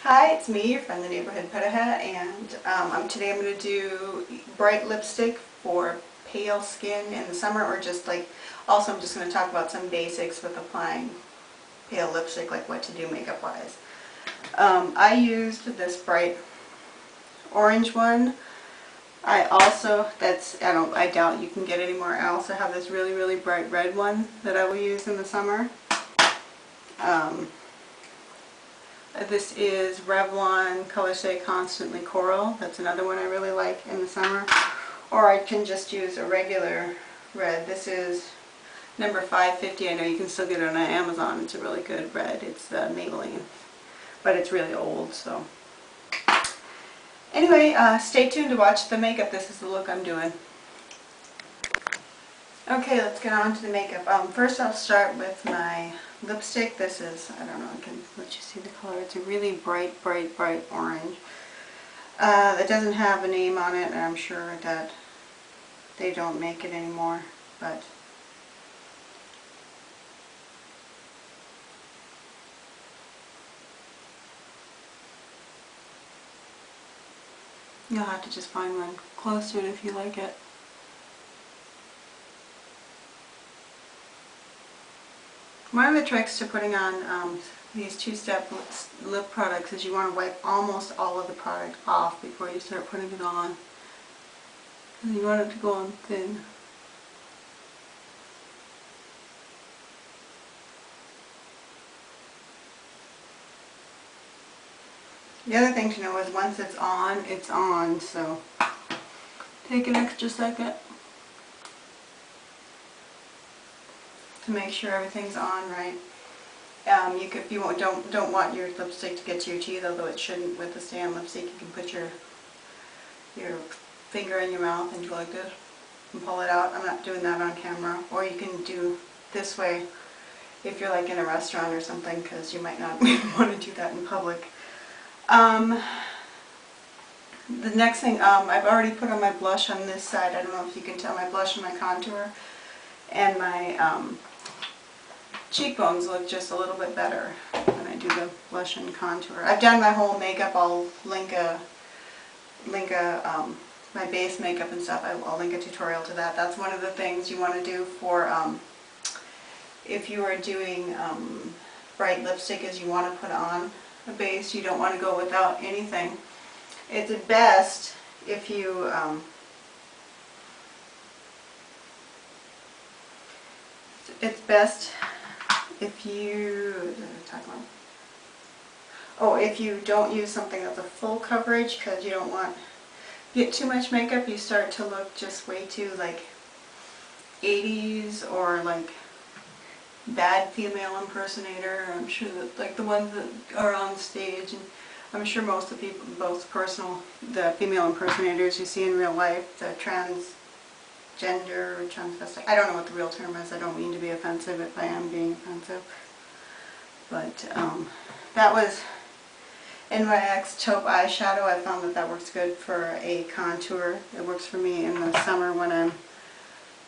Hi, it's me, your friend, the neighborhood Petaha, and today I'm going to do bright lipstick for pale skin in the summer, or just like, also I'm just going to talk about some basics with applying pale lipstick, like what to do makeup wise. I used this bright orange one. I doubt you can get anymore. I also have this really bright red one that I will use in the summer. This is Revlon Color Stay Constantly Coral. That's another one I really like in the summer. Or I can just use a regular red. This is number 550. I know you can still get it on Amazon. It's a really good red. It's Maybelline. But it's really old, so. Anyway, stay tuned to watch the makeup. This is the look I'm doing. Okay, let's get on to the makeup. First I'll start with my lipstick. This is, I don't know, I can let you see the color. It's a really bright orange. It doesn't have a name on it, and I'm sure that they don't make it anymore, but you'll have to just find one close to it if you like it. One of the tricks to putting on these two-step lip products is you want to wipe almost all of the product off before you start putting it on. And you want it to go on thin. The other thing to know is once it's on, so take an extra second to make sure everything's on right. If you don't want your lipstick to get to your teeth, although it shouldn't with the stay-on lipstick, you can put your finger in your mouth and go like this and pull it out. I'm not doing that on camera. Or you can do this way if you're like in a restaurant or something, because you might not want to do that in public. The next thing, I've already put on my blush on this side. I don't know if you can tell, my blush and my contour, and my cheekbones look just a little bit better when I do the blush and contour. I've done my whole makeup. I'll link my base makeup and stuff. I'll link a tutorial to that. That's one of the things you want to do for if you are doing bright lipstick, is you want to put on a base. You don't want to go without anything. It's best if you if you don't use something that's a full coverage, because you don't want to get too much makeup. You start to look just way too like 80s, or like bad female impersonator. I'm sure that like the ones that are on stage, and I'm sure most of the people, the female impersonators you see in real life, the transgender or transvestite. I don't know what the real term is. I don't mean to be offensive if I am being offensive. But that was NYX Taupe eyeshadow. I found that works good for a contour. It works for me in the summer when I'm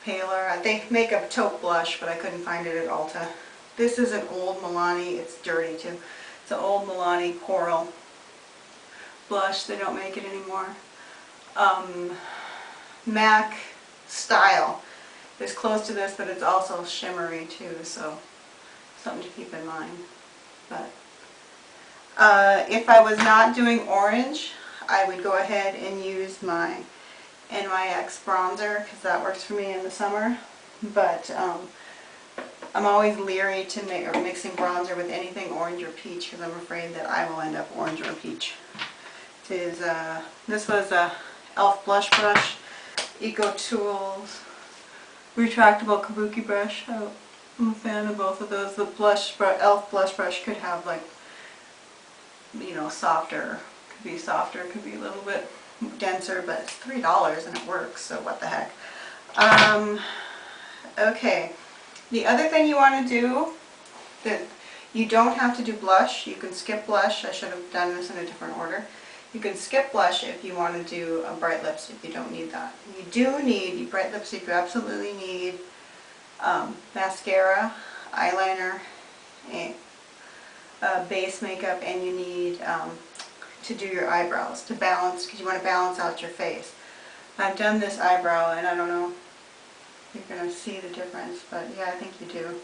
paler. They make a taupe blush, but I couldn't find it at Ulta. This is an old Milani. It's dirty too. It's an old Milani Coral blush. They don't make it anymore. MAC Style is close to this, but it's also shimmery too, so something to keep in mind. But if I was not doing orange, I would go ahead and use my NYX bronzer, because that works for me in the summer. But I'm always leery to mixing bronzer with anything orange or peach, because I'm afraid that I will end up orange or peach. This was a e.l.f. blush brush, EcoTools retractable kabuki brush. I'm a fan of both of those. The e.l.f. blush brush could have like, you know, softer, could be a little bit denser, but it's $3 and it works, so what the heck. Okay, the other thing you want to do, that you don't have to do blush, you can skip blush. I should have done this in a different order. You can skip blush if you want to do a bright lipstick. You don't need that. You do need, bright lipstick, you absolutely need mascara, eyeliner, and base makeup and you need to do your eyebrows to balance, because you want to balance out your face. I've done this eyebrow and I don't know if you're going to see the difference, but yeah, I think you do.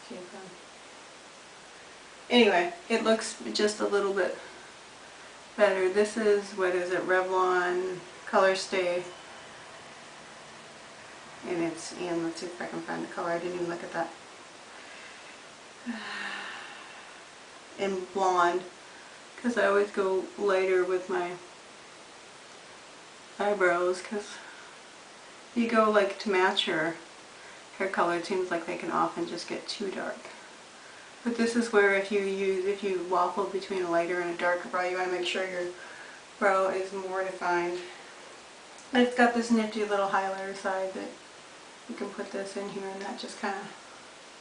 See if anyway, it looks just a little bit better. This is, what is it, Revlon Color Stay. And it's in, let's see if I can find the color, I didn't even look at that. In blonde, because I always go lighter with my eyebrows, because you go like to match your hair color, it seems like they can often just get too dark. But this is where if you waffle between a lighter and a darker brow, you want to make sure your brow is more defined. And it's got this nifty little highlighter side that you can put this in here and that just kind of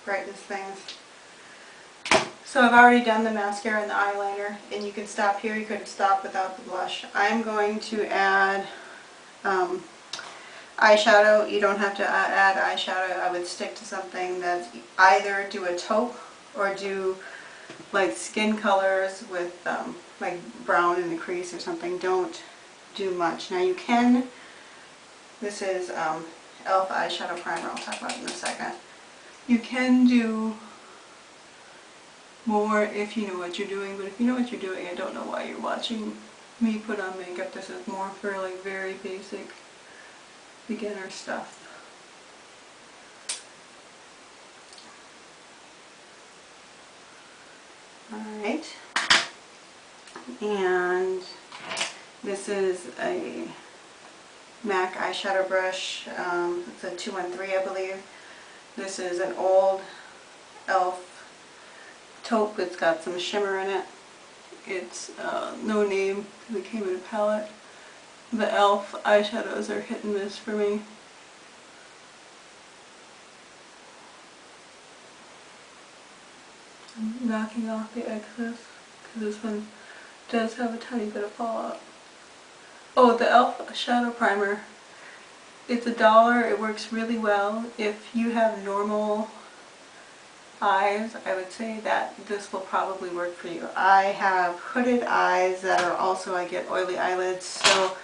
brightens things. So I've already done the mascara and the eyeliner, and you can stop here. You could stop without the blush. I'm going to add eyeshadow. You don't have to add eyeshadow. I would stick to something that's either do a taupe or do like skin colors with like brown in the crease or something. Don't do much. Now you can, this is e.l.f. eyeshadow primer. I'll talk about it in a second. You can do more if you know what you're doing, but if you know what you're doing, I don't know why you're watching me put on makeup. This is more for like very basic beginner stuff. Alright, and this is a MAC eyeshadow brush. It's a 213, I believe. This is an old e.l.f. taupe. It's got some shimmer in it. It's no name because it came in a palette. The e.l.f. eyeshadows are hit and miss for me. I'm knocking off the excess because this one does have a tiny bit of fallout. Oh, the e.l.f. shadow primer. It's $1. It works really well. If you have normal eyes, I would say that this will probably work for you. I have hooded eyes that are also, I get oily eyelids, so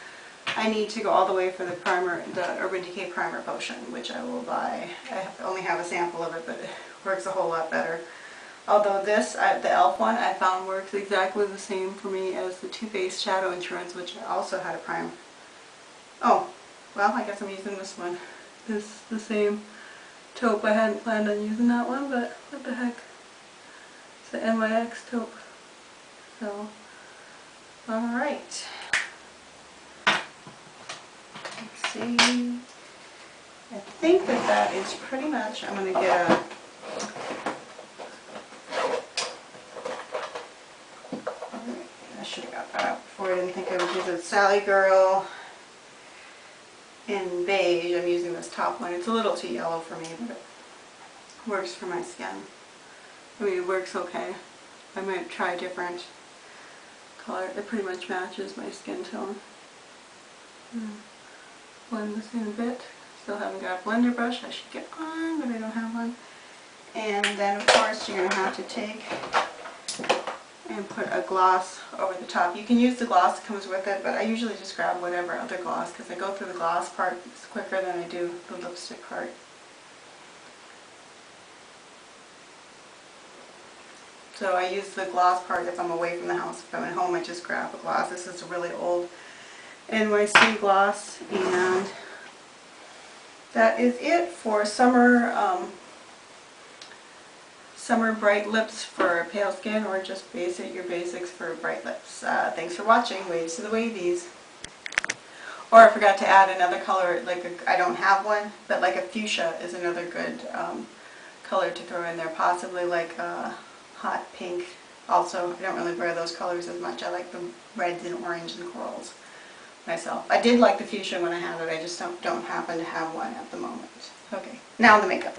I need to go all the way for the primer, the Urban Decay Primer Potion, which I will buy. I only have a sample of it, but it works a whole lot better. Although this, the e.l.f. one, I found works exactly the same for me as the Too Faced Shadow Insurance, which I also had a prime. Oh, well, I guess I'm using this one. This the same taupe. I hadn't planned on using that one, but what the heck. It's the NYX taupe. So, alright. Let's see. I think that is pretty much, I'm going to get a should have got that out before. I didn't think I would use it. Sally Girl in beige. I'm using this top one. It's a little too yellow for me, but it works for my skin. I mean, it works okay. I might try a different color. It pretty much matches my skin tone. Blend this in a bit. Still haven't got a blender brush. I should get one, but I don't have one. And then, of course, you're going to have to take and put a gloss over the top. You can use the gloss that comes with it, but I usually just grab whatever other gloss because I go through the gloss part quicker than I do the lipstick part. So I use the gloss part if I'm away from the house. If I'm at home, I just grab a gloss. This is a really old NYC gloss, and that is it for summer summer bright lips for pale skin, or just your basics for bright lips. Thanks for watching. Waves to the wavies. Or I forgot to add another color, I don't have one, but like a fuchsia is another good color to throw in there. Possibly like a hot pink. Also, I don't really wear those colors as much. I like the reds and orange and corals myself. I did like the fuchsia when I had it. I just don't happen to have one at the moment. Okay, now the makeup.